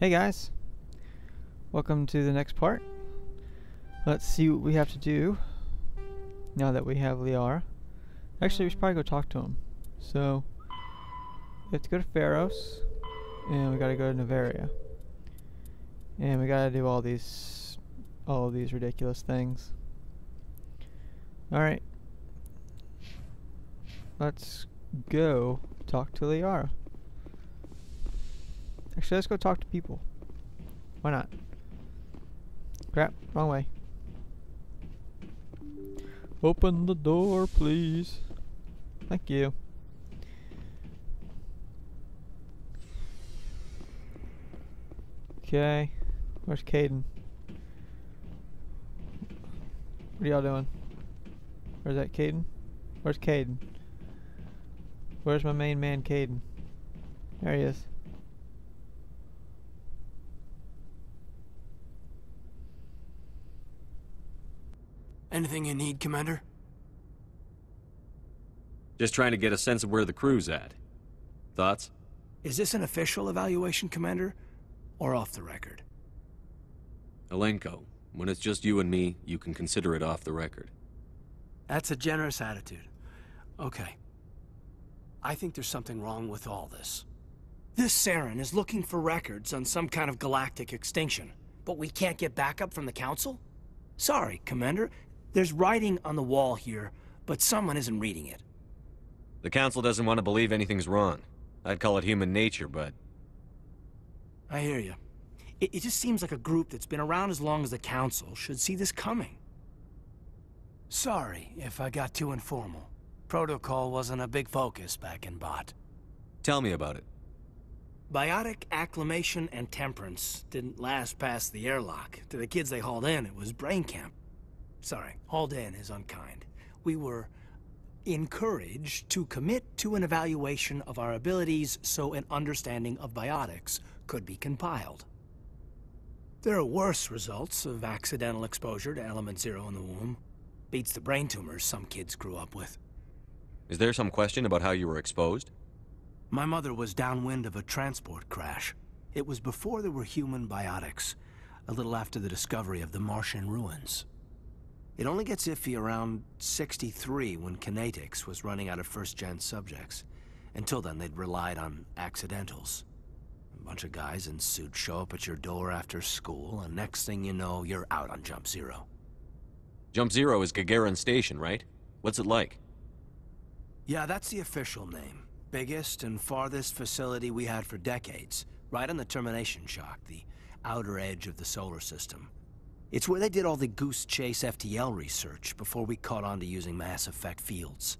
Hey guys, welcome to the next part. Let's see what we have to do now that we have Liara. Actually, we should probably go talk to him. So, we have to go to Pharos, and we gotta go to Novaria. And we gotta do all of these ridiculous things. Alright. Let's go talk to Liara. Actually, let's go talk to people. Why not? Crap, wrong way. Open the door, please. Thank you. Okay, where's Kaidan? What are y'all doing? Where's that Kaidan? Where's Kaidan? Where's my main man, Kaidan? There he is. Anything you need, Commander? Just trying to get a sense of where the crew's at. Thoughts? Is this an official evaluation, Commander? Or off the record? Alenko, when it's just you and me, you can consider it off the record. That's a generous attitude. Okay. I think there's something wrong with all this. This Saren is looking for records on some kind of galactic extinction, but we can't get backup from the Council? Sorry, Commander. There's writing on the wall here, but someone isn't reading it. The Council doesn't want to believe anything's wrong. I'd call it human nature, but... I hear you. It just seems like a group that's been around as long as the Council should see this coming. Sorry if I got too informal. Protocol wasn't a big focus back in Bot. Tell me about it. Biotic acclimation and temperance didn't last past the airlock. To the kids they hauled in, it was brain camp. Sorry, hauled in is unkind. We were encouraged to commit to an evaluation of our abilities so an understanding of biotics could be compiled. There are worse results of accidental exposure to Element Zero in the womb. Beats the brain tumors some kids grew up with. Is there some question about how you were exposed? My mother was downwind of a transport crash. It was before there were human biotics, a little after the discovery of the Martian ruins. It only gets iffy around 63 when Kinetics was running out of first-gen subjects. Until then, they'd relied on accidentals. A bunch of guys in suits show up at your door after school, and next thing you know, you're out on Jump Zero. Jump Zero is Gagarin Station, right? What's it like? Yeah, that's the official name. Biggest and farthest facility we had for decades. Right on the termination shock, the outer edge of the solar system. It's where they did all the Goose Chase FTL research before we caught on to using mass effect fields.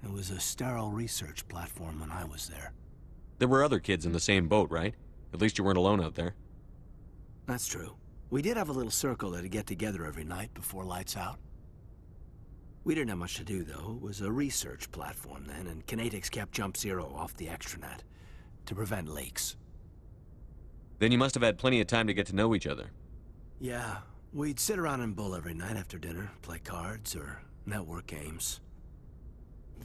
It was a sterile research platform when I was there. There were other kids in the same boat, right? At least you weren't alone out there. That's true. We did have a little circle that'd get together every night before lights out. We didn't have much to do, though. It was a research platform then, and Kinetics kept Jump Zero off the extranet to prevent leaks. Then you must have had plenty of time to get to know each other. Yeah. We'd sit around and bull every night after dinner, play cards or network games.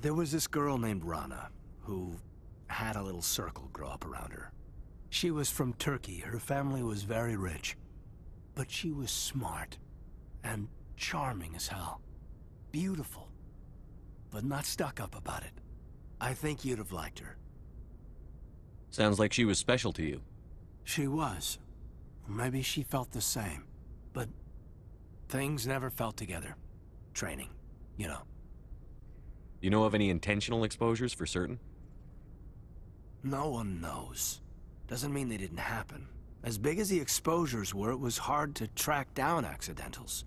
There was this girl named Rana, who had a little circle grow up around her. She was from Turkey. Her family was very rich. But she was smart and charming as hell. Beautiful, but not stuck up about it. I think you'd have liked her. Sounds like she was special to you. She was. Maybe she felt the same. But things never felt together. Training, you know. You know of any intentional exposures for certain? No one knows. Doesn't mean they didn't happen. As big as the exposures were, it was hard to track down accidentals.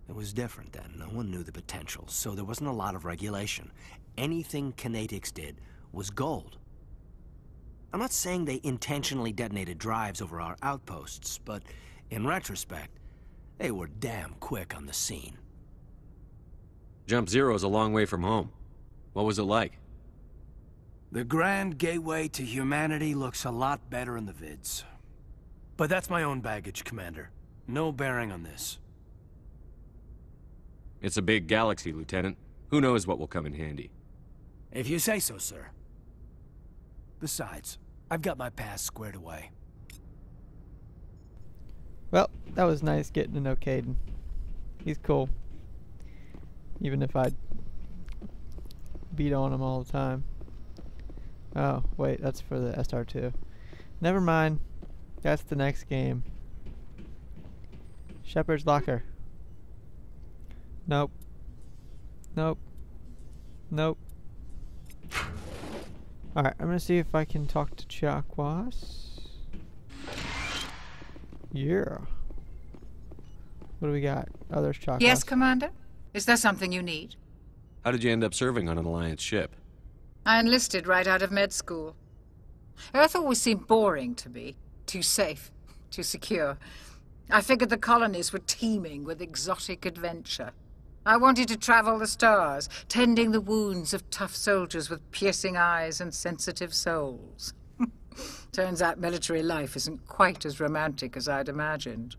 It was different then. No one knew the potential, so there wasn't a lot of regulation. Anything Kinetics did was gold. I'm not saying they intentionally detonated drives over our outposts, but in retrospect, they were damn quick on the scene. Jump Zero is a long way from home. What was it like? The grand gateway to humanity looks a lot better in the vids. But that's my own baggage, Commander. No bearing on this. It's a big galaxy, Lieutenant. Who knows what will come in handy? If you say so, sir. Besides, I've got my past squared away. Well, that was nice getting to know Kaidan. He's cool. Even if I beat on him all the time. Oh, wait, that's for the SR2. Never mind. That's the next game. Shepard's locker. Nope. Nope. Nope. Alright, I'm gonna see if I can talk to Chakwas. Yeah. What do we got? Oh, there's Chakwas. Yes, Commander? Is there something you need? How did you end up serving on an Alliance ship? I enlisted right out of med school. Earth always seemed boring to me. Too safe, too secure. I figured the colonies were teeming with exotic adventure. I wanted to travel the stars, tending the wounds of tough soldiers with piercing eyes and sensitive souls. Turns out military life isn't quite as romantic as I'd imagined.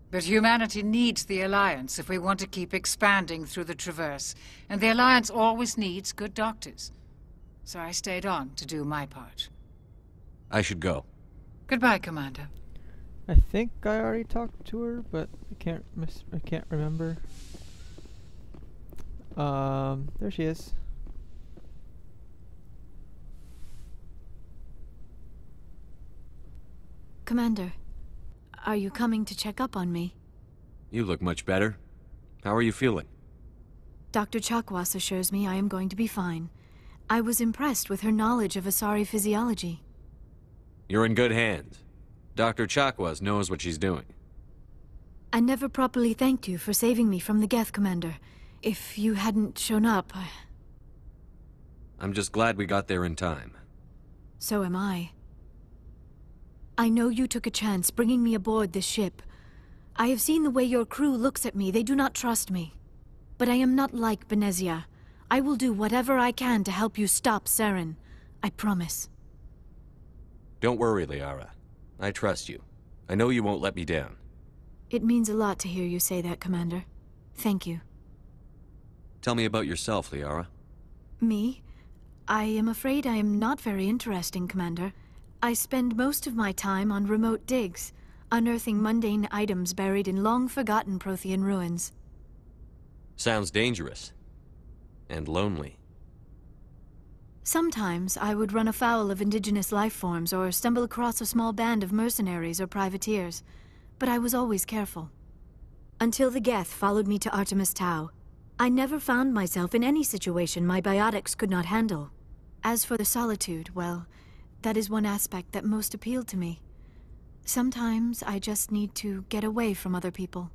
But humanity needs the Alliance if we want to keep expanding through the Traverse, and the Alliance always needs good doctors. So I stayed on to do my part. I should go. Goodbye, Commander. I think I already talked to her, but I can't remember. There she is. Commander, are you coming to check up on me? You look much better. How are you feeling? Dr. Chakwas assures me I am going to be fine. I was impressed with her knowledge of Asari physiology. You're in good hands. Dr. Chakwas knows what she's doing. I never properly thanked you for saving me from the Geth, Commander. If you hadn't shown up, I'm just glad we got there in time. So am I. I know you took a chance bringing me aboard this ship. I have seen the way your crew looks at me. They do not trust me. But I am not like Benezia. I will do whatever I can to help you stop Saren. I promise. Don't worry, Liara. I trust you. I know you won't let me down. It means a lot to hear you say that, Commander. Thank you. Tell me about yourself, Liara. Me? I am afraid I am not very interesting, Commander. I spend most of my time on remote digs, unearthing mundane items buried in long-forgotten Prothean ruins. Sounds dangerous. And lonely. Sometimes I would run afoul of indigenous life forms or stumble across a small band of mercenaries or privateers, but I was always careful. Until the Geth followed me to Artemis Tau, I never found myself in any situation my biotics could not handle. As for the solitude, well, that is one aspect that most appealed to me. Sometimes I just need to get away from other people.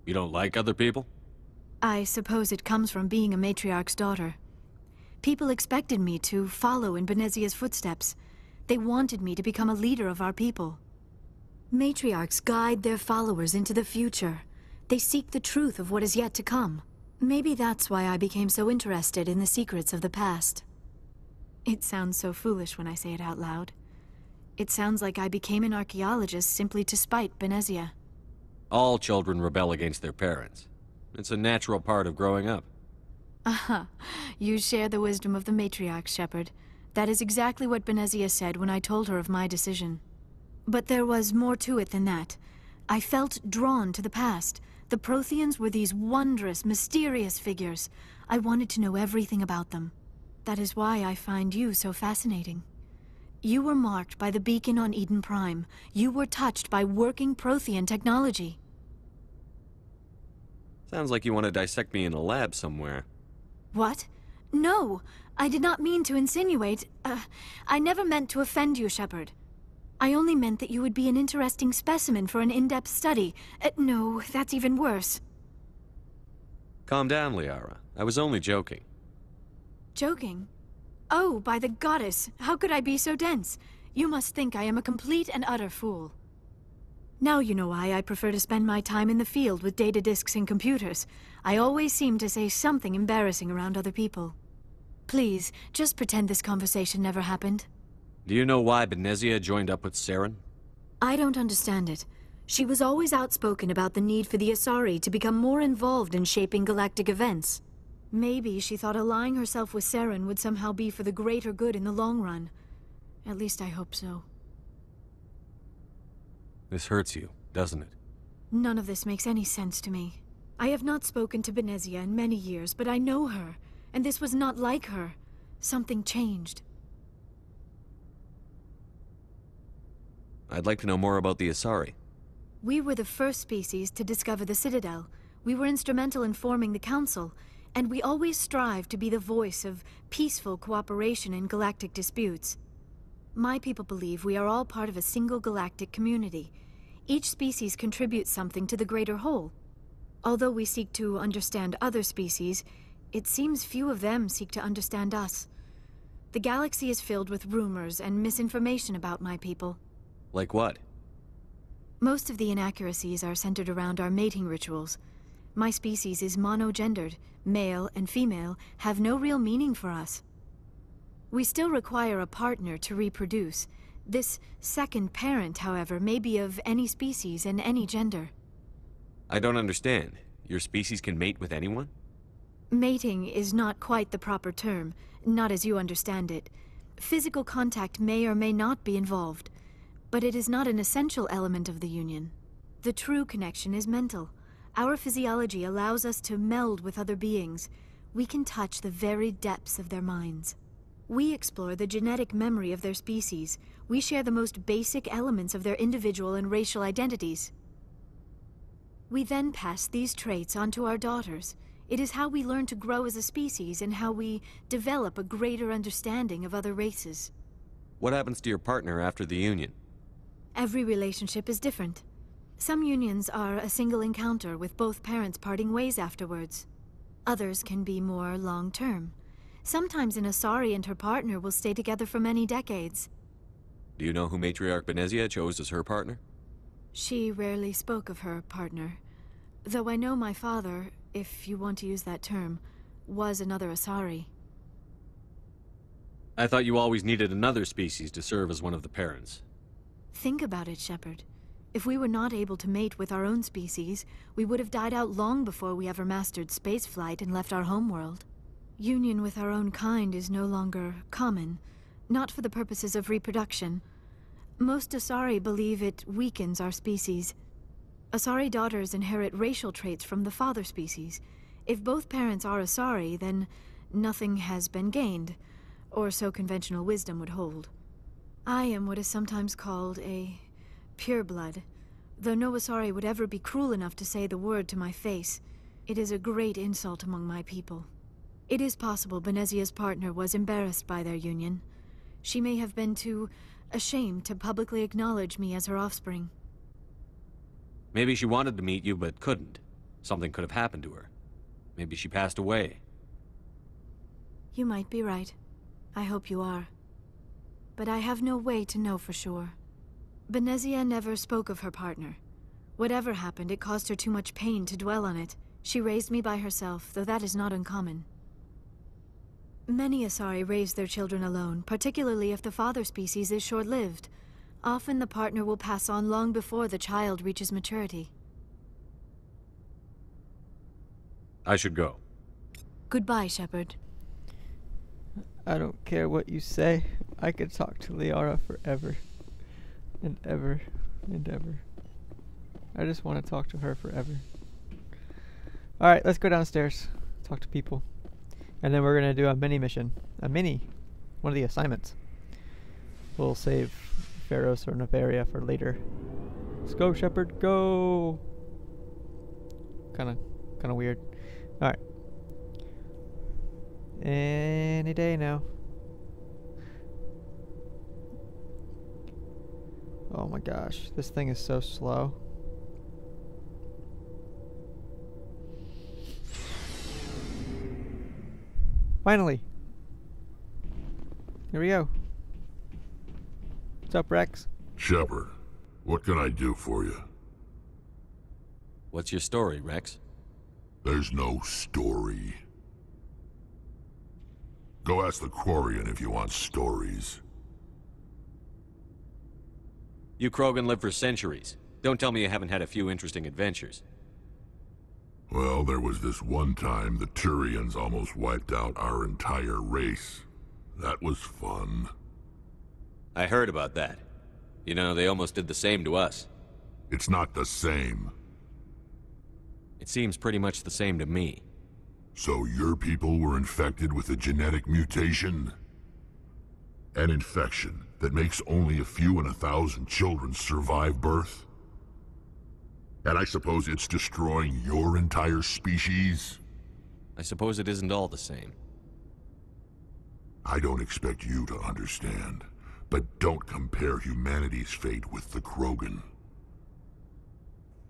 You don't like other people? I suppose it comes from being a matriarch's daughter. People expected me to follow in Benezia's footsteps. They wanted me to become a leader of our people. Matriarchs guide their followers into the future. They seek the truth of what is yet to come. Maybe that's why I became so interested in the secrets of the past. It sounds so foolish when I say it out loud. It sounds like I became an archaeologist simply to spite Benezia. All children rebel against their parents. It's a natural part of growing up. Aha, you share the wisdom of the matriarch, Shepard. That is exactly what Benezia said when I told her of my decision. But there was more to it than that. I felt drawn to the past. The Protheans were these wondrous, mysterious figures. I wanted to know everything about them. That is why I find you so fascinating. You were marked by the beacon on Eden Prime. You were touched by working Prothean technology. Sounds like you want to dissect me in a lab somewhere. What? No, I did not mean to insinuate. I never meant to offend you, Shepard. I only meant that you would be an interesting specimen for an in-depth study. No, that's even worse. Calm down, Liara. I was only joking. Joking? Oh, by the goddess, how could I be so dense? You must think I am a complete and utter fool. Now you know why I prefer to spend my time in the field with data disks and computers. I always seem to say something embarrassing around other people. Please, just pretend this conversation never happened. Do you know why Benezia joined up with Saren? I don't understand it. She was always outspoken about the need for the Asari to become more involved in shaping galactic events. Maybe she thought allying herself with Saren would somehow be for the greater good in the long run. At least I hope so. This hurts you, doesn't it? None of this makes any sense to me. I have not spoken to Benezia in many years, but I know her, and this was not like her. Something changed. I'd like to know more about the Asari. We were the first species to discover the Citadel. We were instrumental in forming the Council, and we always strive to be the voice of peaceful cooperation in galactic disputes. My people believe we are all part of a single galactic community. Each species contributes something to the greater whole. Although we seek to understand other species, it seems few of them seek to understand us. The galaxy is filled with rumors and misinformation about my people. Like what? Most of the inaccuracies are centered around our mating rituals. My species is monogendered. Male and female have no real meaning for us. We still require a partner to reproduce. This second parent, however, may be of any species and any gender. I don't understand. Your species can mate with anyone? Mating is not quite the proper term, not as you understand it. Physical contact may or may not be involved, but it is not an essential element of the union. The true connection is mental. Our physiology allows us to meld with other beings. We can touch the very depths of their minds. We explore the genetic memory of their species. We share the most basic elements of their individual and racial identities. We then pass these traits on to our daughters. It is how we learn to grow as a species and how we develop a greater understanding of other races. What happens to your partner after the union? Every relationship is different. Some unions are a single encounter with both parents parting ways afterwards. Others can be more long-term. Sometimes an Asari and her partner will stay together for many decades. Do you know who Matriarch Benezia chose as her partner? She rarely spoke of her partner. Though I know my father, if you want to use that term, was another Asari. I thought you always needed another species to serve as one of the parents. Think about it, Shepard. If we were not able to mate with our own species, we would have died out long before we ever mastered spaceflight and left our homeworld. Union with our own kind is no longer common, not for the purposes of reproduction. Most Asari believe it weakens our species. Asari daughters inherit racial traits from the father species. If both parents are Asari, then nothing has been gained, or so conventional wisdom would hold. I am what is sometimes called a pureblood, though no Asari would ever be cruel enough to say the word to my face. It is a great insult among my people. It is possible Benezia's partner was embarrassed by their union. She may have been too ashamed to publicly acknowledge me as her offspring. Maybe she wanted to meet you, but couldn't. Something could have happened to her. Maybe she passed away. You might be right. I hope you are. But I have no way to know for sure. Benezia never spoke of her partner. Whatever happened, it caused her too much pain to dwell on it. She raised me by herself, though that is not uncommon. Many Asari raise their children alone, particularly if the father species is short-lived. Often the partner will pass on long before the child reaches maturity. I should go. Goodbye, Shepard. I don't care what you say. I could talk to Liara forever. And ever. And ever. I just want to talk to her forever. Alright, let's go downstairs. Talk to people. And then we're going to do a mini mission. One of the assignments. We'll save Pharos or Nevaria for later. Let's go, Shepard, go! Kinda weird. Alright. Any day now. Oh my gosh, this thing is so slow. Finally! Here we go. What's up, Wrex? Shepard, what can I do for you? What's your story, Wrex? There's no story. Go ask the Quarian if you want stories. You Krogan live for centuries. Don't tell me you haven't had a few interesting adventures. Well, there was this one time the Turians almost wiped out our entire race. That was fun. I heard about that. You know, they almost did the same to us. It's not the same. It seems pretty much the same to me. So your people were infected with a genetic mutation? An infection that makes only a few in 1,000 children survive birth? And I suppose it's destroying your entire species? I suppose it isn't all the same. I don't expect you to understand, but don't compare humanity's fate with the Krogan.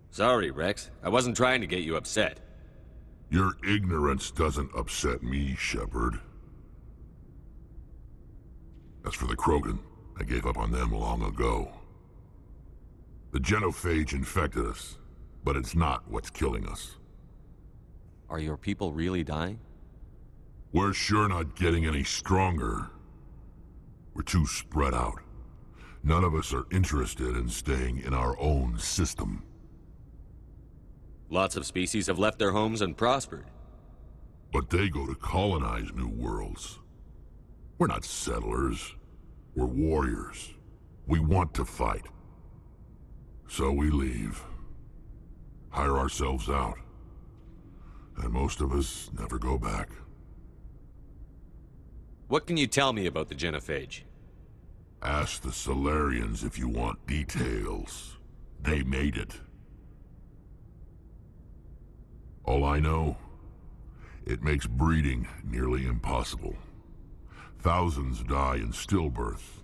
Sorry, Wrex. I wasn't trying to get you upset. Your ignorance doesn't upset me, Shepard. As for the Krogan, I gave up on them long ago. The genophage infected us, but it's not what's killing us. Are your people really dying? We're sure not getting any stronger. We're too spread out. None of us are interested in staying in our own system. Lots of species have left their homes and prospered. But they go to colonize new worlds. We're not settlers. We're warriors. We want to fight. So we leave. Hire ourselves out. And most of us never go back. What can you tell me about the genophage? Ask the Solarians if you want details. They made it. All I know, it makes breeding nearly impossible. Thousands die in stillbirth,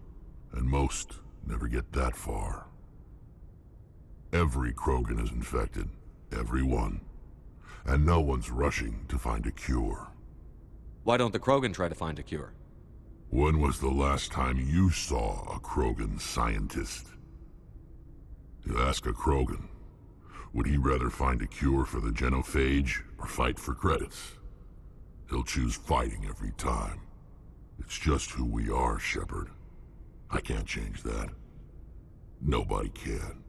and most never get that far. Every Krogan is infected, every one. And no one's rushing to find a cure. Why don't the Krogan try to find a cure? When was the last time you saw a Krogan scientist? You ask a Krogan, would he rather find a cure for the genophage or fight for credits? He'll choose fighting every time. It's just who we are, Shepard. I can't change that. Nobody can.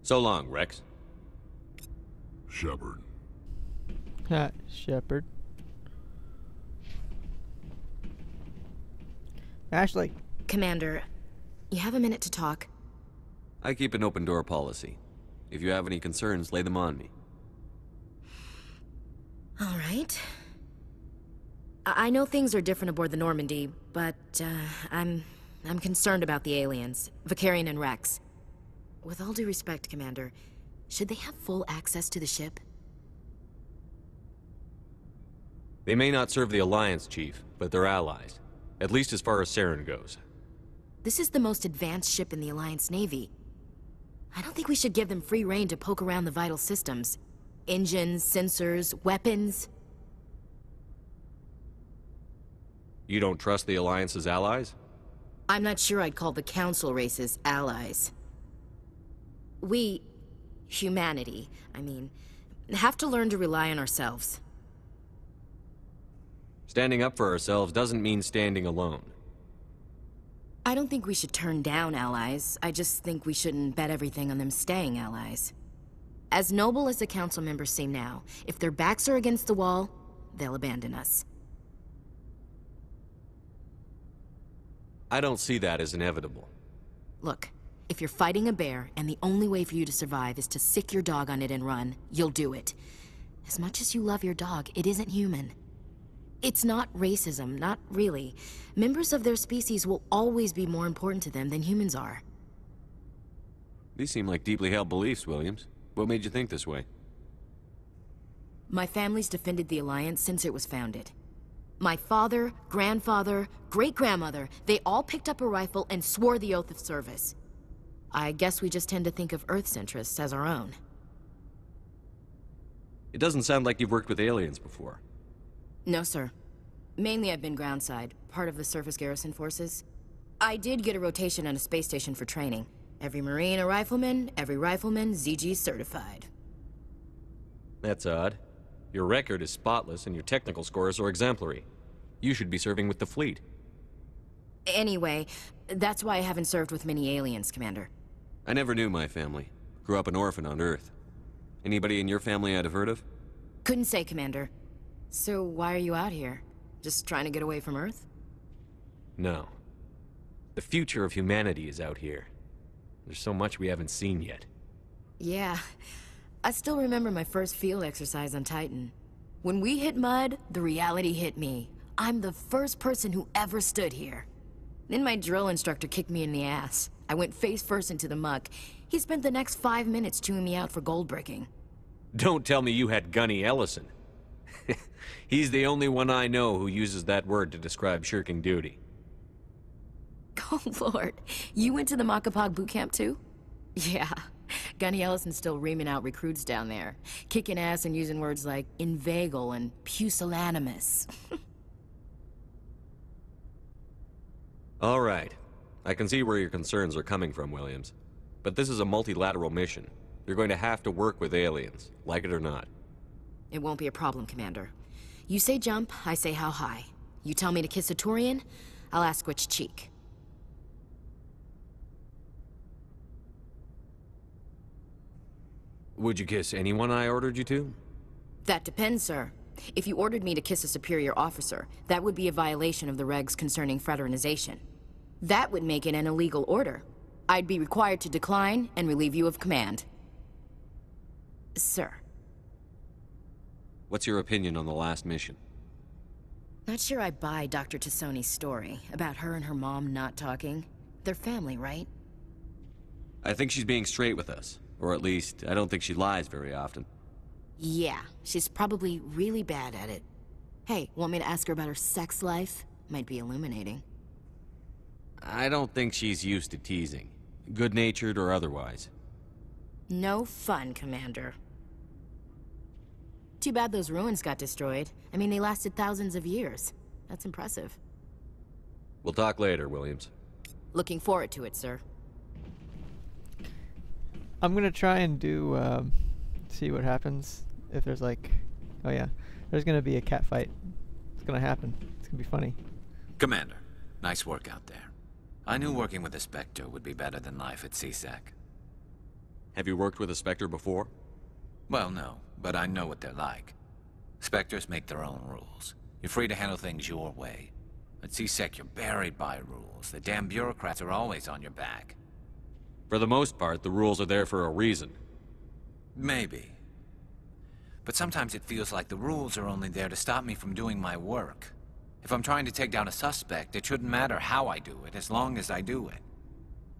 So long, Wrex. Shepard. Ha, Shepard. Ashley. Commander, you have a minute to talk? I keep an open door policy. If you have any concerns, lay them on me. All right. I know things are different aboard the Normandy, but I'm concerned about the aliens, Vicarian and Wrex. With all due respect, Commander, should they have full access to the ship? They may not serve the Alliance, Chief, but they're allies. At least as far as Saren goes. This is the most advanced ship in the Alliance Navy. I don't think we should give them free rein to poke around the vital systems. Engines, sensors, weapons. You don't trust the Alliance's allies? I'm not sure I'd call the Council races allies. We, humanity, I mean, have to learn to rely on ourselves. Standing up for ourselves doesn't mean standing alone. I don't think we should turn down allies. I just think we shouldn't bet everything on them staying allies. As noble as the Council members seem now, if their backs are against the wall, they'll abandon us. I don't see that as inevitable. Look, if you're fighting a bear and the only way for you to survive is to sick your dog on it and run, you'll do it. As much as you love your dog, it isn't human. It's not racism, not really. Members of their species will always be more important to them than humans are. These seem like deeply held beliefs, Williams. What made you think this way? My family's defended the Alliance since it was founded. My father, grandfather, great-grandmother, they all picked up a rifle and swore the oath of service. I guess we just tend to think of Earth's interests as our own. It doesn't sound like you've worked with aliens before. No, sir. Mainly I've been groundside, part of the surface garrison forces. I did get a rotation on a space station for training. Every Marine a rifleman, every rifleman ZG certified. That's odd. Your record is spotless and your technical scores are exemplary. You should be serving with the fleet. Anyway, that's why I haven't served with many aliens, Commander. I never knew my family. Grew up an orphan on Earth. Anybody in your family I'd have heard of? Couldn't say, Commander. So why are you out here? Just trying to get away from Earth? No. The future of humanity is out here. There's so much we haven't seen yet. Yeah. I still remember my first field exercise on Titan. When we hit mud, the reality hit me. I'm the first person who ever stood here. Then my drill instructor kicked me in the ass. I went face first into the muck. He spent the next 5 minutes chewing me out for gold bricking. Don't tell me you had Gunny Ellison. He's the only one I know who uses that word to describe shirking duty. Oh, Lord. You went to the Makapog boot camp, too? Yeah. Gunny Ellison's still reaming out recruits down there. Kicking ass and using words like inveigle and pusillanimous. All right. I can see where your concerns are coming from, Williams. But this is a multilateral mission. You're going to have to work with aliens, like it or not. It won't be a problem, Commander. You say jump, I say how high. You tell me to kiss a Turian, I'll ask which cheek. Would you kiss anyone I ordered you to? That depends, sir. If you ordered me to kiss a superior officer, that would be a violation of the regs concerning fraternization. That would make it an illegal order. I'd be required to decline and relieve you of command. Sir. What's your opinion on the last mission? Not sure I buy Dr. Tassoni's story about her and her mom not talking. They're family, right? I think she's being straight with us. Or at least, I don't think she lies very often. Yeah, she's probably really bad at it. Hey, want me to ask her about her sex life? Might be illuminating. I don't think she's used to teasing. Good-natured or otherwise. No fun, Commander. Too bad those ruins got destroyed. I mean, they lasted thousands of years. That's impressive. We'll talk later, Williams. Looking forward to it, sir. I'm gonna try and do, see what happens. If there's like, oh yeah, there's gonna be a cat fight. It's gonna happen. It's gonna be funny. Commander, nice work out there. I knew working with a Spectre would be better than life at CSEC. Have you worked with a Spectre before? Well, no, but I know what they're like. Spectres make their own rules. You're free to handle things your way. At CSEC, you're buried by rules. The damn bureaucrats are always on your back. For the most part, the rules are there for a reason. Maybe. But sometimes it feels like the rules are only there to stop me from doing my work. If I'm trying to take down a suspect, it shouldn't matter how I do it, as long as I do it.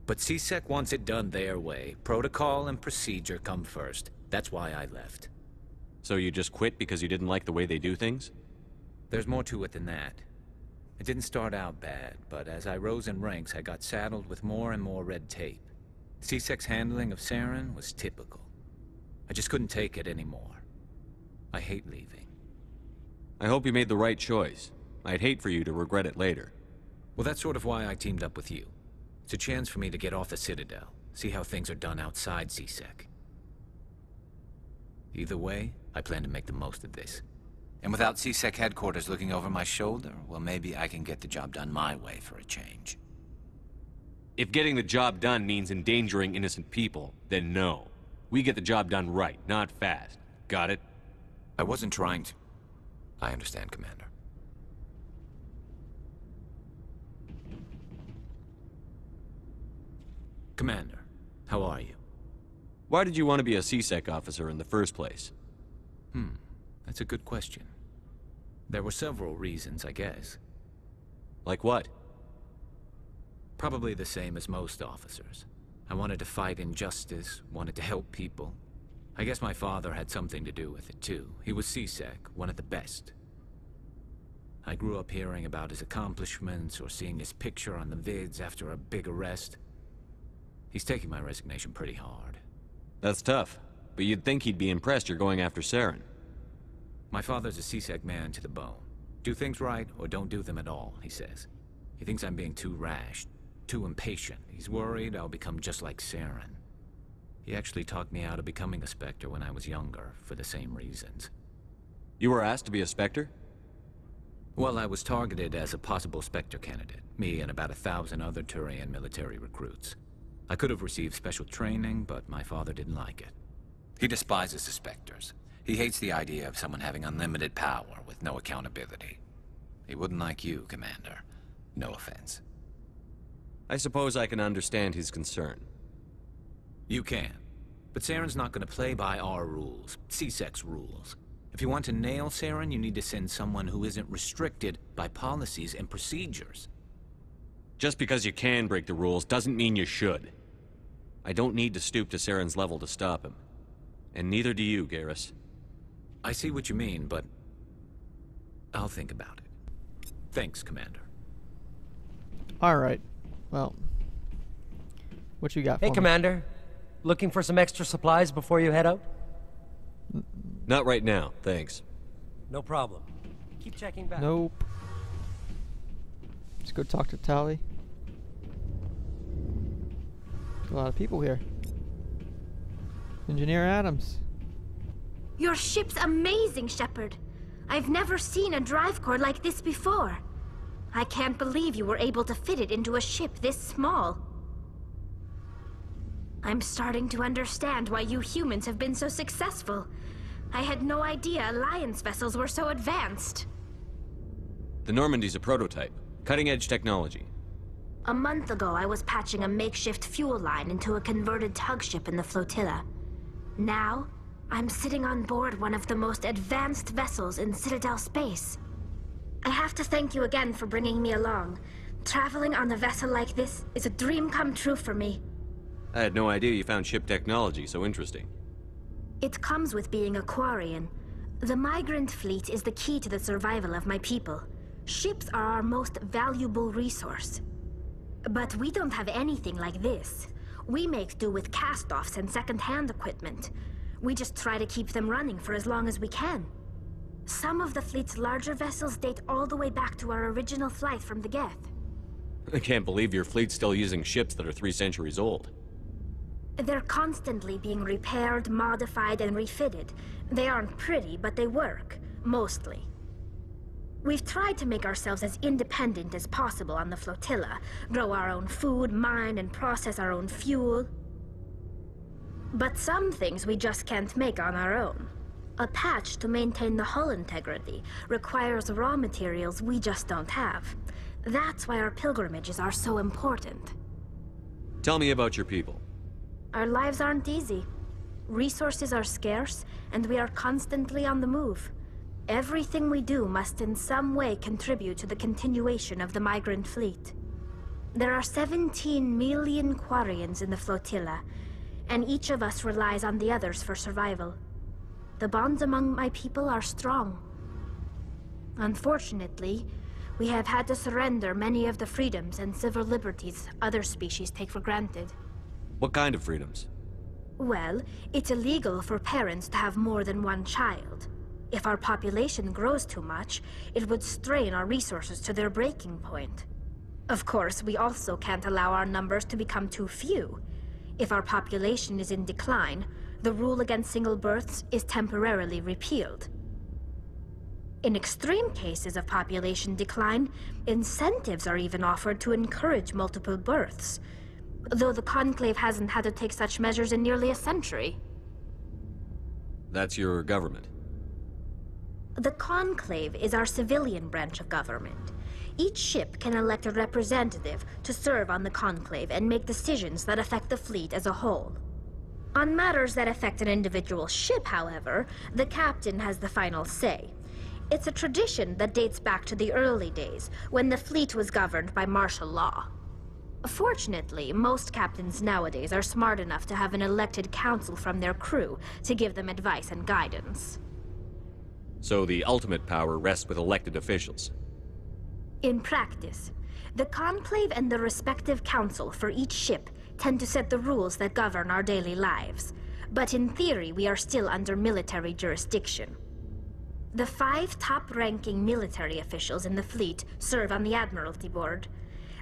But CSEC wants it done their way. Protocol and procedure come first. That's why I left. So you just quit because you didn't like the way they do things? There's more to it than that. It didn't start out bad, but as I rose in ranks, I got saddled with more and more red tape. CSEC's handling of Saren was typical. I just couldn't take it anymore. I hate leaving. I hope you made the right choice. I'd hate for you to regret it later. Well, that's sort of why I teamed up with you. It's a chance for me to get off the Citadel, see how things are done outside CSEC. Either way, I plan to make the most of this. And without CSEC headquarters looking over my shoulder, well, maybe I can get the job done my way for a change. If getting the job done means endangering innocent people, then no. We get the job done right, not fast. Got it? I wasn't trying to... I understand, Commander. Commander, how are you? Why did you want to be a CSEC officer in the first place? That's a good question. There were several reasons, I guess. Like what? Probably the same as most officers. I wanted to fight injustice, wanted to help people. I guess my father had something to do with it, too. He was CSEC, one of the best. I grew up hearing about his accomplishments or seeing his picture on the vids after a big arrest. He's taking my resignation pretty hard. That's tough, but you'd think he'd be impressed you're going after Saren. My father's a CSEC man to the bone. Do things right or don't do them at all, he says. He thinks I'm being too rash, too impatient. He's worried I'll become just like Saren. He actually talked me out of becoming a Spectre when I was younger, for the same reasons. You were asked to be a Spectre? Well, I was targeted as a possible Spectre candidate. Me and about 1,000 other Turian military recruits. I could have received special training, but my father didn't like it. He despises the Spectres. He hates the idea of someone having unlimited power with no accountability. He wouldn't like you, Commander. No offense. I suppose I can understand his concern. You can. But Saren's not going to play by our rules, C-Sec's rules. If you want to nail Saren, you need to send someone who isn't restricted by policies and procedures. Just because you can break the rules doesn't mean you should. I don't need to stoop to Saren's level to stop him. And neither do you, Garrus. I see what you mean, but I'll think about it. Thanks, Commander. Alright. Well. What you got for Hey, me? Commander. Looking for some extra supplies before you head out? Not right now, thanks. No problem. Keep checking back. Nope. Let's go talk to Tali. A lot of people here. Engineer Adams. Your ship's amazing, Shepard. I've never seen a drive core like this before. I can't believe you were able to fit it into a ship this small. I'm starting to understand why you humans have been so successful. I had no idea Alliance vessels were so advanced. The Normandy's a prototype. Cutting-edge technology. A month ago, I was patching a makeshift fuel line into a converted tug ship in the flotilla. Now, I'm sitting on board one of the most advanced vessels in Citadel space. I have to thank you again for bringing me along. Traveling on a vessel like this is a dream come true for me. I had no idea you found ship technology so interesting. It comes with being a Quarian. The migrant fleet is the key to the survival of my people. Ships are our most valuable resource. But we don't have anything like this. We make do with cast-offs and second-hand equipment. We just try to keep them running for as long as we can. Some of the fleet's larger vessels date all the way back to our original flight from the Geth. I can't believe your fleet's still using ships that are 3 centuries old. They're constantly being repaired, modified, and refitted. They aren't pretty, but they work. Mostly. We've tried to make ourselves as independent as possible on the flotilla, grow our own food, mine, and process our own fuel. But some things we just can't make on our own. A patch to maintain the hull integrity requires raw materials we just don't have. That's why our pilgrimages are so important. Tell me about your people. Our lives aren't easy. Resources are scarce, and we are constantly on the move. Everything we do must in some way contribute to the continuation of the migrant fleet. There are 17 million Quarians in the flotilla, and each of us relies on the others for survival. The bonds among my people are strong. Unfortunately, we have had to surrender many of the freedoms and civil liberties other species take for granted. What kind of freedoms? Well, it's illegal for parents to have more than one child. If our population grows too much, it would strain our resources to their breaking point. Of course, we also can't allow our numbers to become too few. If our population is in decline, the rule against single births is temporarily repealed. In extreme cases of population decline, incentives are even offered to encourage multiple births, though the Conclave hasn't had to take such measures in nearly a century. That's your government. The Conclave is our civilian branch of government. Each ship can elect a representative to serve on the Conclave and make decisions that affect the fleet as a whole. On matters that affect an individual ship, however, the captain has the final say. It's a tradition that dates back to the early days, when the fleet was governed by martial law. Fortunately, most captains nowadays are smart enough to have an elected council from their crew to give them advice and guidance. So the ultimate power rests with elected officials. In practice, the Conclave and the respective council for each ship tend to set the rules that govern our daily lives. But in theory, we are still under military jurisdiction. The 5 top-ranking military officials in the fleet serve on the Admiralty Board.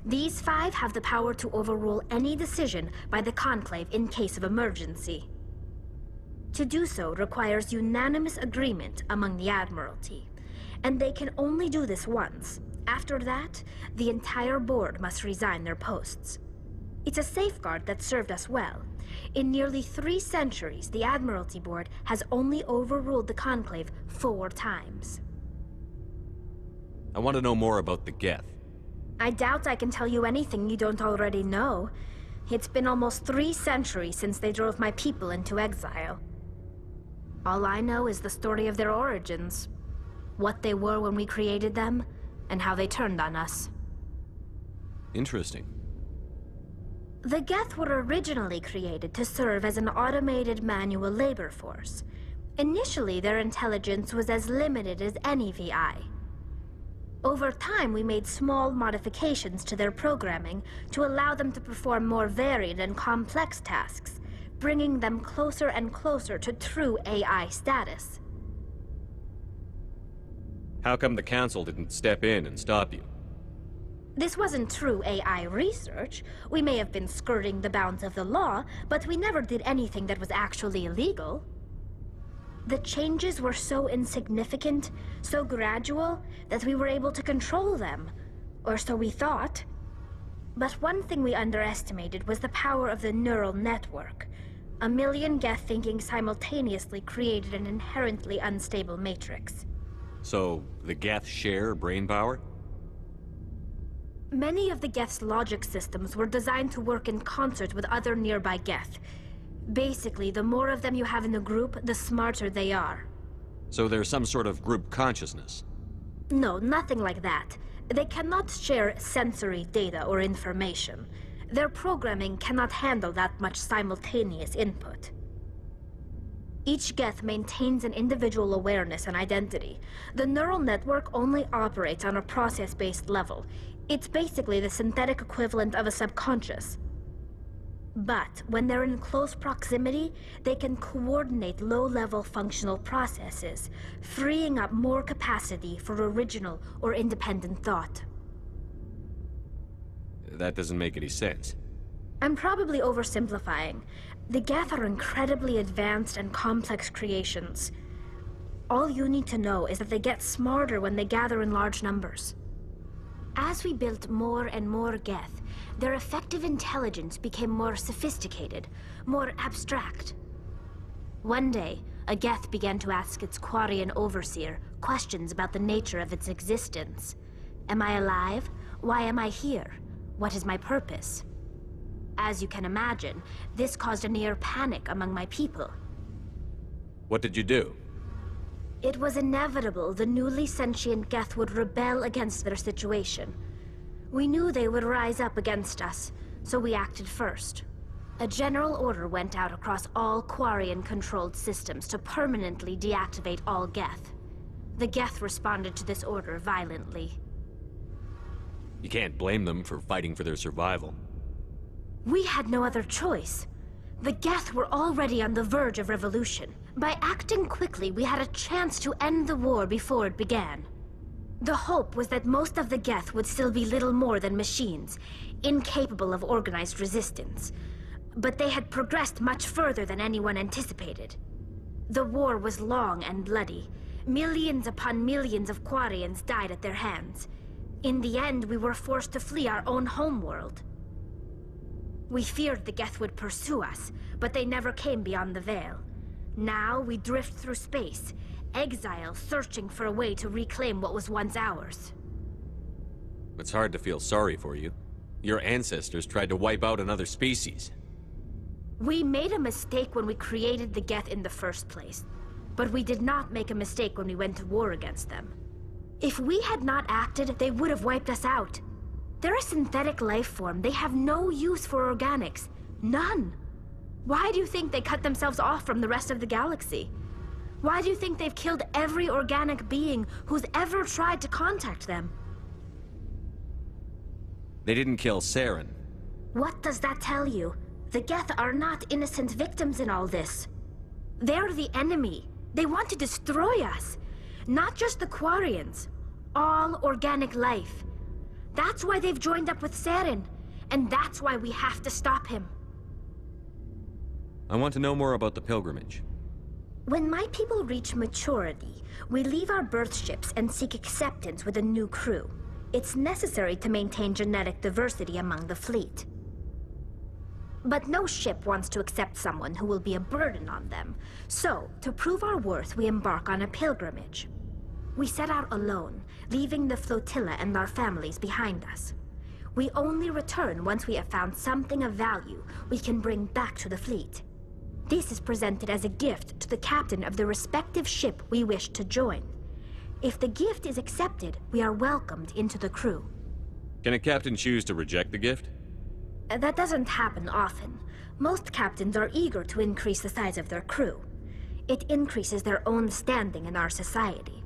These 5 have the power to overrule any decision by the Conclave in case of emergency. To do so requires unanimous agreement among the Admiralty, and they can only do this once. After that, the entire board must resign their posts. It's a safeguard that served us well. In nearly 3 centuries, the Admiralty Board has only overruled the Conclave 4 times. I want to know more about the Geth. I doubt I can tell you anything you don't already know. It's been almost 3 centuries since they drove my people into exile. All I know is the story of their origins. What they were when we created them, and how they turned on us. Interesting. The Geth were originally created to serve as an automated manual labor force. Initially, their intelligence was as limited as any VI. Over time, we made small modifications to their programming to allow them to perform more varied and complex tasks, bringing them closer and closer to true AI status. How come the Council didn't step in and stop you? This wasn't true AI research. We may have been skirting the bounds of the law, but we never did anything that was actually illegal. The changes were so insignificant, so gradual, that we were able to control them. Or so we thought. But one thing we underestimated was the power of the neural network. 1 million Geth thinking simultaneously created an inherently unstable matrix. So, the Geth share brain power? Many of the Geth's logic systems were designed to work in concert with other nearby Geth. Basically, the more of them you have in the group, the smarter they are. So there's some sort of group consciousness? No, nothing like that. They cannot share sensory data or information. Their programming cannot handle that much simultaneous input. Each Geth maintains an individual awareness and identity. The neural network only operates on a process-based level. It's basically the synthetic equivalent of a subconscious. But when they're in close proximity, they can coordinate low-level functional processes, freeing up more capacity for original or independent thought. That doesn't make any sense. I'm probably oversimplifying. The Geth are incredibly advanced and complex creations. All you need to know is that they get smarter when they gather in large numbers. As we built more and more Geth, their effective intelligence became more sophisticated, more abstract. One day, a Geth began to ask its Quarian overseer questions about the nature of its existence. Am I alive? Why am I here? What is my purpose? As you can imagine, this caused a near panic among my people. What did you do? It was inevitable the newly sentient Geth would rebel against their situation. We knew they would rise up against us, so we acted first. A general order went out across all Quarian-controlled systems to permanently deactivate all Geth. The Geth responded to this order violently. You can't blame them for fighting for their survival. We had no other choice. The Geth were already on the verge of revolution. By acting quickly, we had a chance to end the war before it began. The hope was that most of the Geth would still be little more than machines, incapable of organized resistance. But they had progressed much further than anyone anticipated. The war was long and bloody. Millions upon millions of Quarians died at their hands. In the end, we were forced to flee our own homeworld. We feared the Geth would pursue us, but they never came beyond the Veil. Now we drift through space, exile searching for a way to reclaim what was once ours. It's hard to feel sorry for you. Your ancestors tried to wipe out another species. We made a mistake when we created the Geth in the first place, but we did not make a mistake when we went to war against them. If we had not acted, they would have wiped us out. They're a synthetic life form. They have no use for organics. None. Why do you think they cut themselves off from the rest of the galaxy? Why do you think they've killed every organic being who's ever tried to contact them? They didn't kill Saren. What does that tell you? The Geth are not innocent victims in all this. They're the enemy. They want to destroy us. Not just the Quarians. All organic life. That's why they've joined up with Saren. And that's why we have to stop him. I want to know more about the pilgrimage. When my people reach maturity, we leave our birth ships and seek acceptance with a new crew. It's necessary to maintain genetic diversity among the fleet. But no ship wants to accept someone who will be a burden on them. So, to prove our worth, we embark on a pilgrimage. We set out alone, leaving the flotilla and our families behind us. We only return once we have found something of value we can bring back to the fleet. This is presented as a gift to the captain of the respective ship we wish to join. If the gift is accepted, we are welcomed into the crew. Can a captain choose to reject the gift? That doesn't happen often. Most captains are eager to increase the size of their crew. It increases their own standing in our society.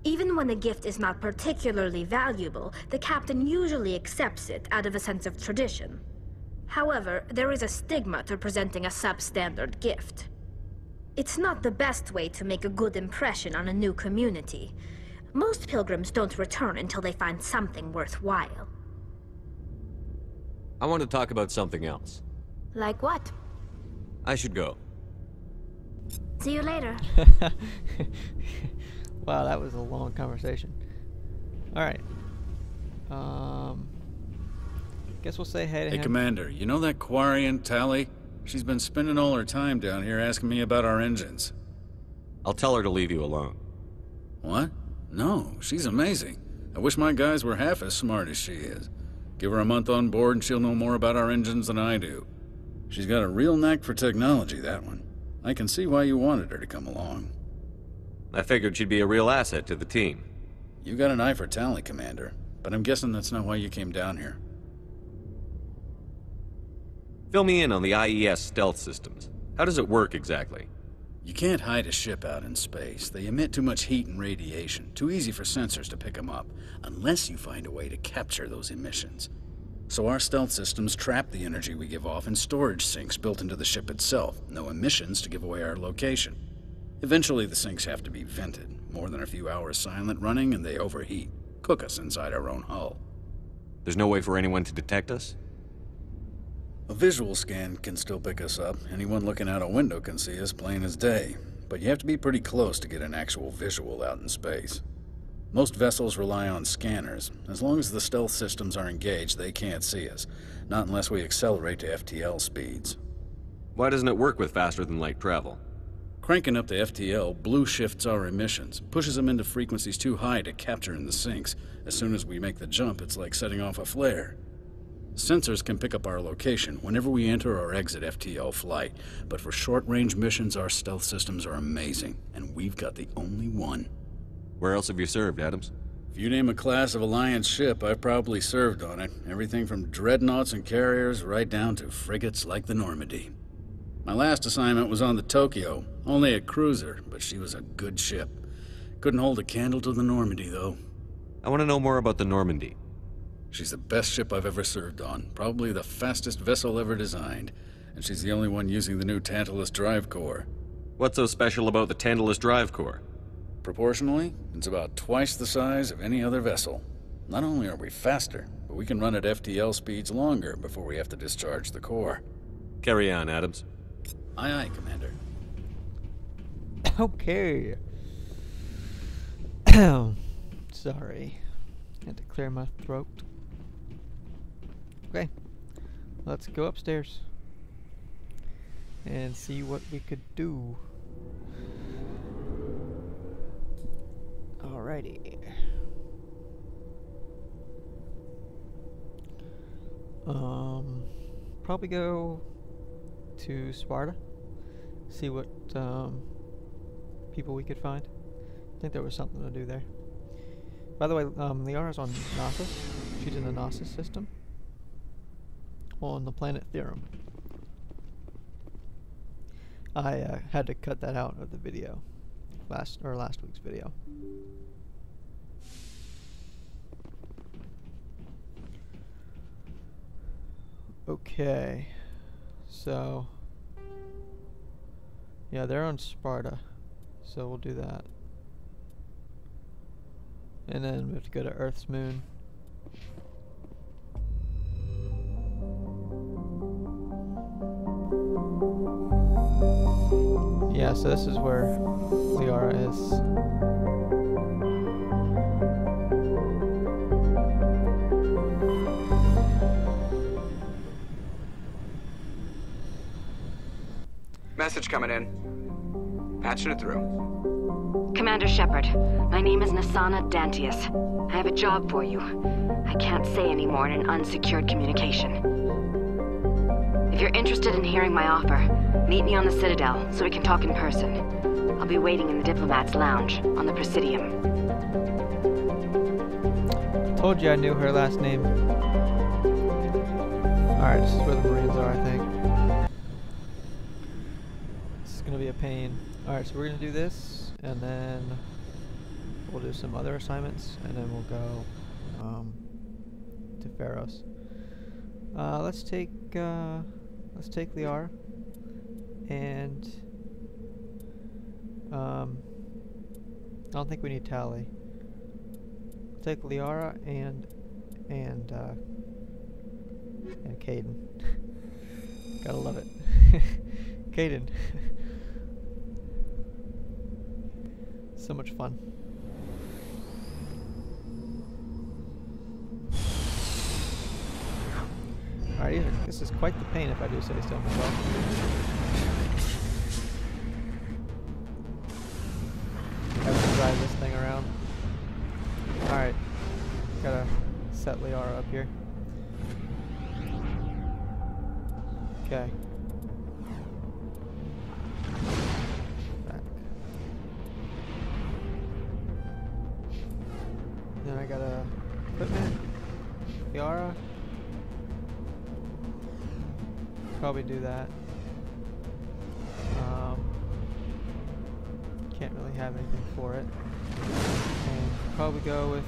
Even when a gift is not particularly valuable, the captain usually accepts it out of a sense of tradition. However, there is a stigma to presenting a substandard gift. It's not the best way to make a good impression on a new community. Most pilgrims don't return until they find something worthwhile. I want to talk about something else. Like what? I should go. See you later. Wow, that was a long conversation. Alright. Guess we'll say hey to him. Hey, Commander, you know that Quarian, Tali? She's been spending all her time down here asking me about our engines. I'll tell her to leave you alone. What? No, she's amazing. I wish my guys were half as smart as she is. Give her a month on board and she'll know more about our engines than I do. She's got a real knack for technology, that one. I can see why you wanted her to come along. I figured she'd be a real asset to the team. You got an eye for Tali, Commander, but I'm guessing that's not why you came down here. Fill me in on the IES stealth systems. How does it work exactly? You can't hide a ship out in space. They emit too much heat and radiation. Too easy for sensors to pick them up, unless you find a way to capture those emissions. So our stealth systems trap the energy we give off in storage sinks built into the ship itself. No emissions to give away our location. Eventually the sinks have to be vented. More than a few hours silent running and they overheat. Cook us inside our own hull. There's no way for anyone to detect us? A visual scan can still pick us up. Anyone looking out a window can see us plain as day. But you have to be pretty close to get an actual visual out in space. Most vessels rely on scanners. As long as the stealth systems are engaged, they can't see us. Not unless we accelerate to FTL speeds. Why doesn't it work with faster-than-light travel? Cranking up to FTL blue shifts our emissions, pushes them into frequencies too high to capture in the sinks. As soon as we make the jump, it's like setting off a flare. Sensors can pick up our location whenever we enter or exit FTL flight, but for short-range missions, our stealth systems are amazing, and we've got the only one. Where else have you served, Adams? If you name a class of Alliance ship, I've probably served on it. Everything from dreadnoughts and carriers right down to frigates like the Normandy. My last assignment was on the Tokyo, only a cruiser, but she was a good ship. Couldn't hold a candle to the Normandy, though. I want to know more about the Normandy. She's the best ship I've ever served on, probably the fastest vessel ever designed, and she's the only one using the new Tantalus drive core. What's so special about the Tantalus drive core? Proportionally, it's about twice the size of any other vessel. Not only are we faster, but we can run at FTL speeds longer before we have to discharge the core. Carry on, Adams. Aye, aye, Commander. Okay. Sorry. Had to clear my throat. Okay. Let's go upstairs and see what we could do. Alrighty. Probably go to Sparta. See what people we could find. I think there was something to do there. By the way, Liara's on Knossos. She's in the Knossos system on the planet Therum. I had to cut that out of the video, last week's video. Okay, so yeah, they're on Sparta, so we'll do that. And then we have to go to Earth's moon. Yeah, so this is where Liara is. Message coming in. Patching it through. Commander Shepard, my name is Nasana Dantius. I have a job for you. I can't say any more in an unsecured communication. If you're interested in hearing my offer, meet me on the Citadel so we can talk in person. I'll be waiting in the Diplomat's Lounge on the Presidium. Told you I knew her last name. Alright, this is where the Marines are, I think. This is gonna be a pain. Alright, so we're gonna do this, and then we'll do some other assignments, and then we'll go to Pharos. Let's take Liara, and I don't think we need Tali. Take Liara and Kaidan. Gotta love it. Kaidan. So much fun. Alright, this is quite the pain if I do say so myself. Have to drive this thing around. Alright, gotta set Liara up here. Okay. Back. Then I got equipment, Liara. Probably do that. Can't really have anything for it. And probably go with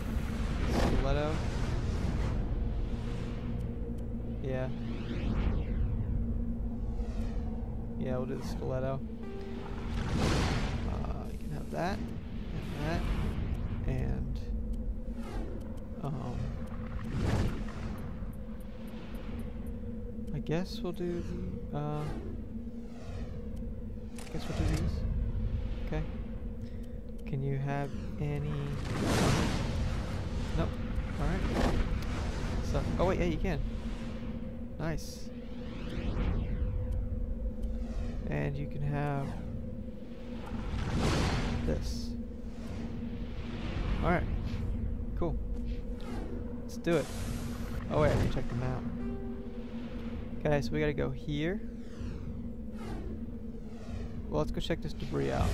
Stiletto. Yeah. Yeah, we'll do the Stiletto. You can have that, and I guess we'll do the, these. Okay. Can you have any? Nope. Alright. So, oh wait, yeah, you can. Nice. And you can have this. Alright. Cool. Let's do it. Oh wait, I need to check the map. Okay, so we gotta go here. Well, let's go check this debris out.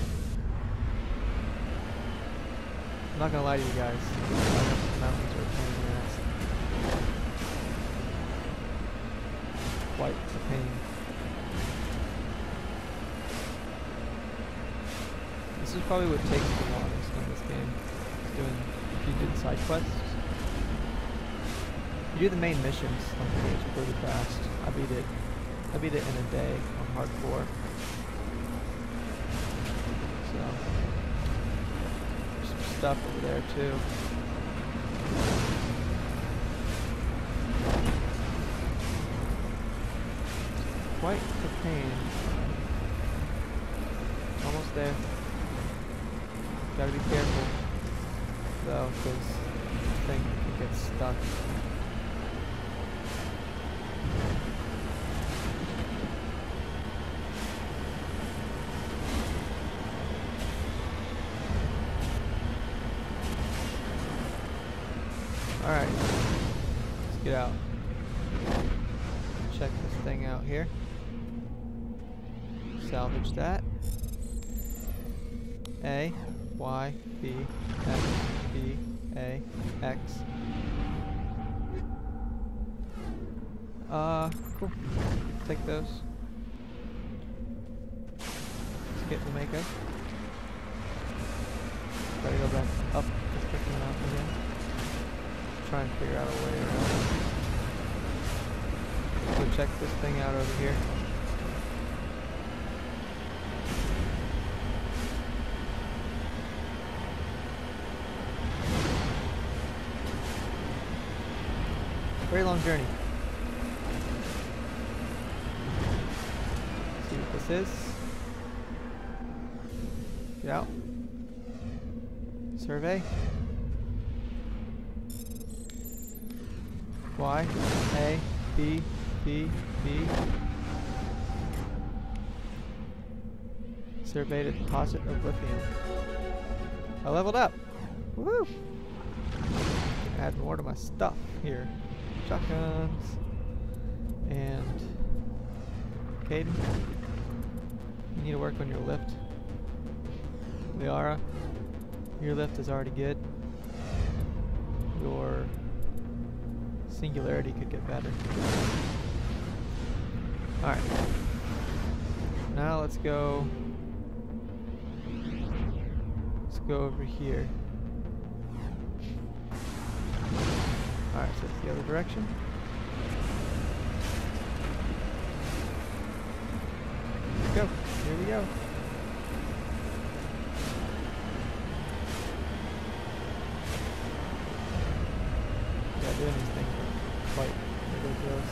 I'm not gonna lie to you guys. The mountains are a pain in the ass. Quite a pain. This is probably what takes the longest in this game. If you do the side quests. You do the main missions on the page pretty fast. I beat it in a day on hardcore. So there's some stuff over there too. Quite a pain. Almost there. Gotta be careful though, because this thing can get stuck. Alright, let's get out. Check this thing out here. Salvage that. A, Y, B, X, B, A, X. Cool. Take those. Let's get the makeup. Gotta go back up this freaking mountain again. Try and figure out a way around. So check this thing out over here. Very long journey. See what this is. Get out. Survey. Y, A, B, B, B. Survey the deposit of lithium. I leveled up. Woo! Add more to my stuff here. Shotguns. And Kaidan, you need to work on your lift. Liara, your lift is already good. Your singularity could get better. Alright. Now let's go over here. Alright, so it's the other direction. Let's go. Here we go. Yeah, doing these things are quite ridiculous.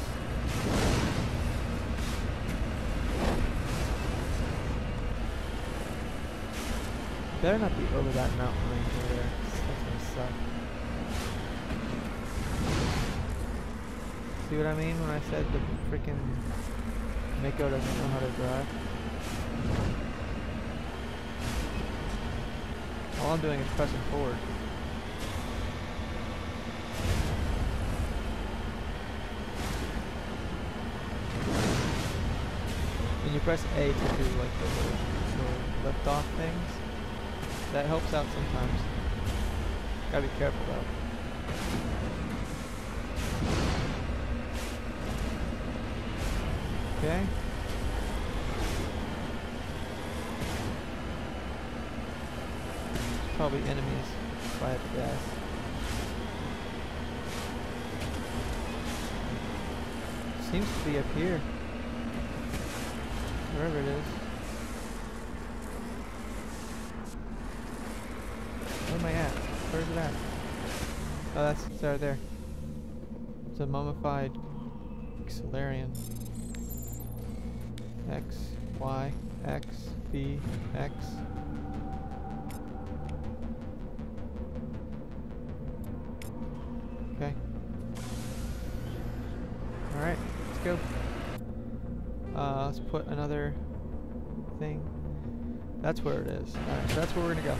Better not be over that mountain range over there. That's gonna suck. See what I mean when I said the freaking Mako doesn't know how to drive? All I'm doing is pressing forward. When you press A to do like the little lift off things, that helps out sometimes. Gotta be careful though. Okay. There's probably enemies if I had to guess. Seems to be up here. Wherever it is. Where am I at? Where's it at? Oh, it's right there. It's a mummified Solarian. X, Y, X, B, X. Okay. Alright, let's go. Let's put another thing. That's where it is. Alright, so that's where we're gonna go.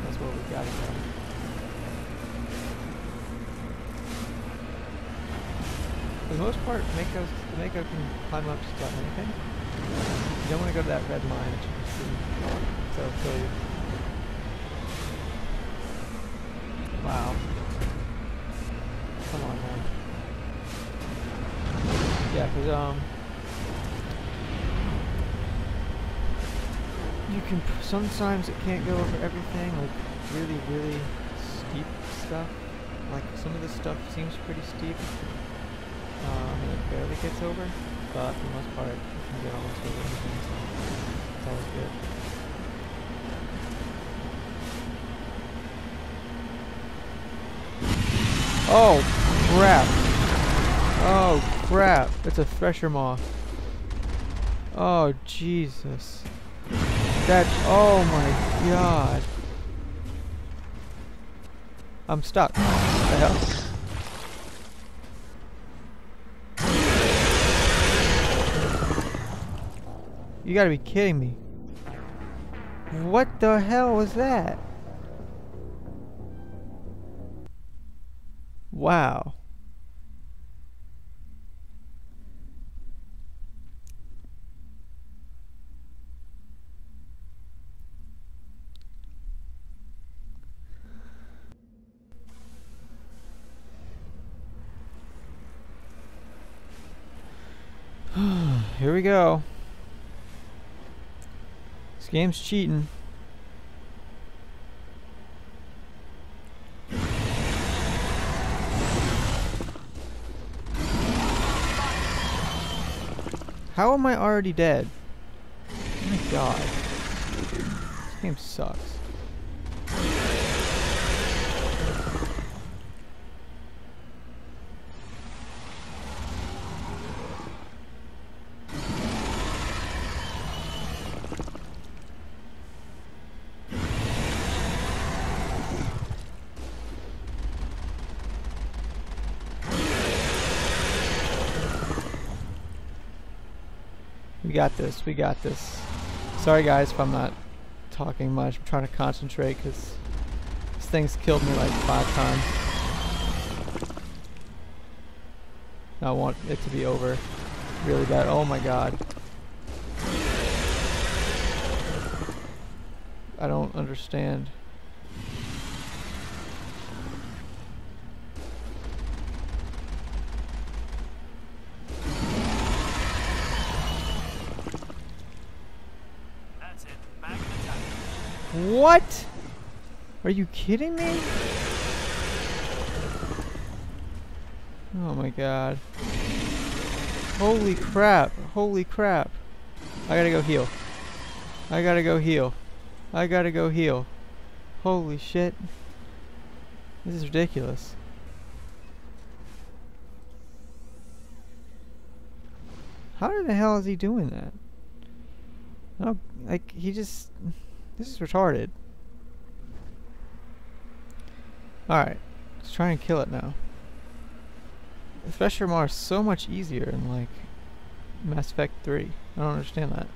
That's where we gotta go. For the most part, the Mako can climb up just about anything. You don't want to go to that red line that you can see, so it'll kill you. Wow. Come on, man. Yeah, because, you can, sometimes it can't go over everything, like really, really steep stuff. Like, some of this stuff seems pretty steep. And it barely gets over, but for the most part, you can get almost over everything, so it's always good. Oh, crap! Oh, crap! It's a thresher maw. Oh, Jesus. That, oh my god. I'm stuck. What the hell? You gotta be kidding me. What the hell was that? Wow. Here we go. This game's cheating. How am I already dead? Oh my god. This game sucks. We got this, we got this. Sorry guys if I'm not talking much. I'm trying to concentrate because this thing's killed me like 5 times. I want it to be over really bad. Oh my god. I don't understand. That's it. Back in the time. What? Are you kidding me? Oh my god. Holy crap. Holy crap. I gotta go heal. I gotta go heal. I gotta go heal. Holy shit. This is ridiculous. How the hell is he doing that? No, like, he just... This is retarded. Alright. Let's try and kill it now. Thresher Mars is so much easier in, like, Mass Effect 3. I don't understand that.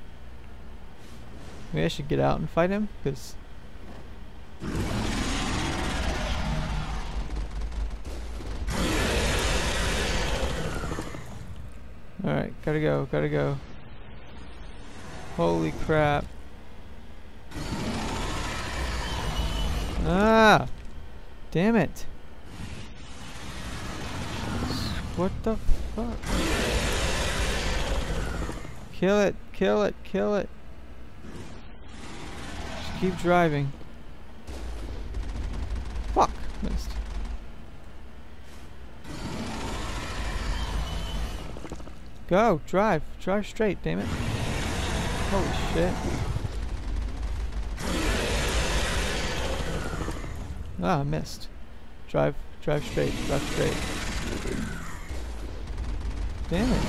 Maybe I should get out and fight him, because... Alright, gotta go, gotta go. Holy crap. Ah! Damn it! What the fuck? Kill it, kill it, kill it. Just keep driving. Fuck! Missed. Go! Drive! Drive straight, damn it. Holy shit. Ah, I missed. Drive straight, drive straight. Damn it.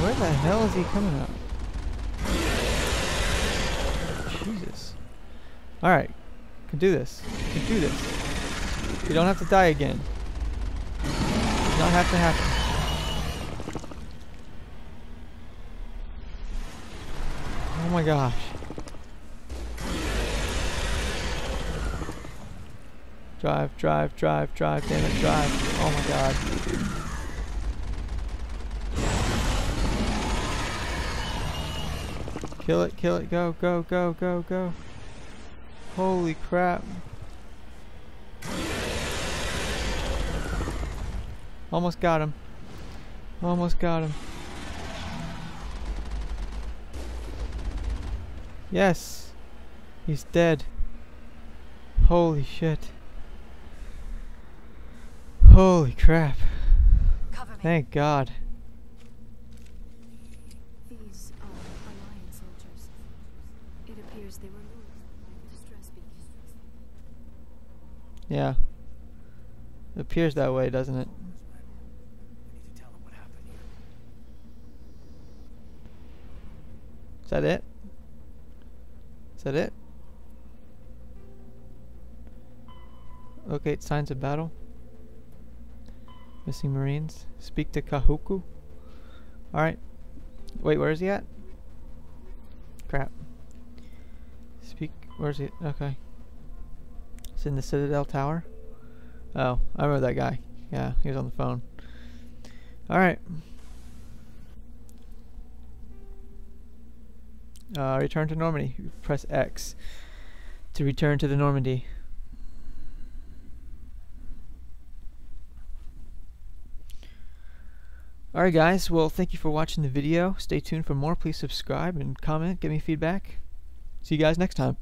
Where the hell is he coming out? Jesus. Alright. Can do this. Can do this. You don't have to die again. Does not have to happen. Oh my gosh. Drive, drive, drive, drive, damn it, drive. Oh my god. Kill it, go, go, go, go, go. Holy crap. Almost got him. Almost got him. Yes. He's dead. Holy shit. Holy crap. Thank God. These are Alliance soldiers. It appears they were moved by distress beacons. Yeah. It appears that way, doesn't it? We need to tell them what happened here. Is that it? Is that it? Locate signs of battle. Missing Marines. Speak to Kahuku. Alright. Wait, where is he at? Crap. Speak. Where's he? Okay. It's in the Citadel Tower. Oh, I remember that guy. Yeah, he was on the phone. Alright. Return to Normandy. Press X to return to the Normandy. Alright guys, well thank you for watching the video. Stay tuned for more. Please subscribe and comment, give me feedback. See you guys next time.